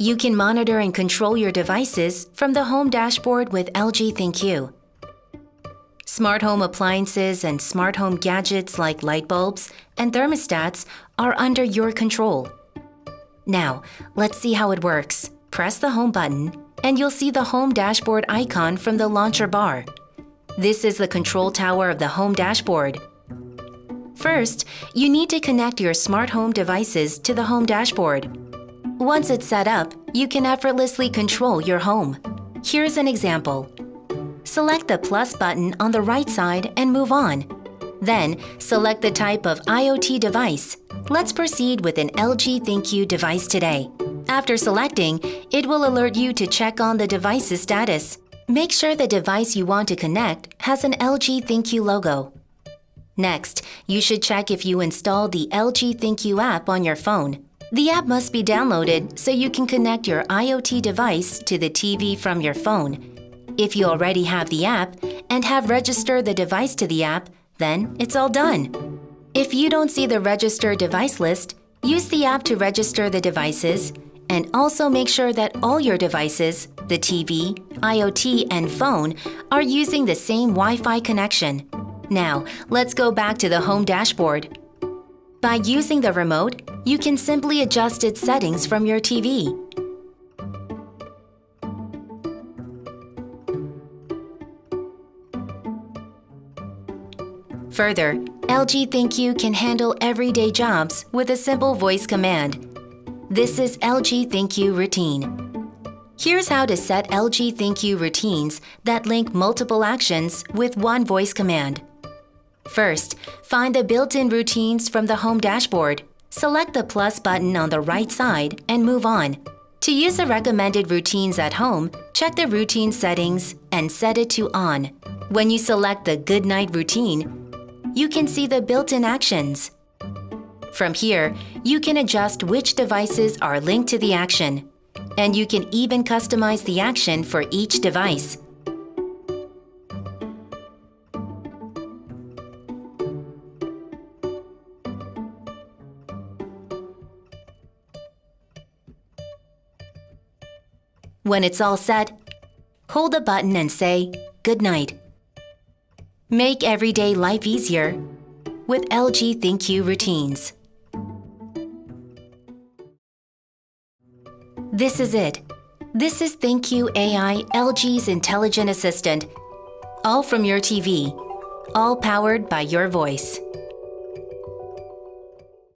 You can monitor and control your devices from the home dashboard with LG ThinQ. Smart home appliances and smart home gadgets like light bulbs and thermostats are under your control. Now, let's see how it works. Press the Home button, and you'll see the Home dashboard icon from the launcher bar. This is the control tower of the home dashboard. First, you need to connect your smart home devices to the home dashboard. Once it's set up, you can effortlessly control your home. Here's an example. Select the plus button on the right side and move on. Then, select the type of IoT device. Let's proceed with an LG ThinQ device today. After selecting, it will alert you to check on the device's status. Make sure the device you want to connect has an LG ThinQ logo. Next, you should check if you installed the LG ThinQ app on your phone. The app must be downloaded so you can connect your IoT device to the TV from your phone. If you already have the app and have registered the device to the app, then it's all done. If you don't see the registered device list, use the app to register the devices, and also make sure that all your devices, the TV, IoT, and phone, are using the same Wi-Fi connection. Now, let's go back to the home dashboard. By using the remote, you can simply adjust its settings from your TV. Further, LG ThinQ can handle everyday jobs with a simple voice command. This is LG ThinQ Routine. Here's how to set LG ThinQ routines that link multiple actions with one voice command. First, find the built-in routines from the home dashboard. Select the plus button on the right side and move on. To use the recommended routines at home, check the routine settings and set it to on. When you select the Good Night routine, you can see the built-in actions. From here, you can adjust which devices are linked to the action, and you can even customize the action for each device. When it's all set, hold the button and say, "Good night." Make everyday life easier with LG ThinQ routines. This is it. This is ThinQ AI, LG's intelligent assistant. All from your TV. All powered by your voice.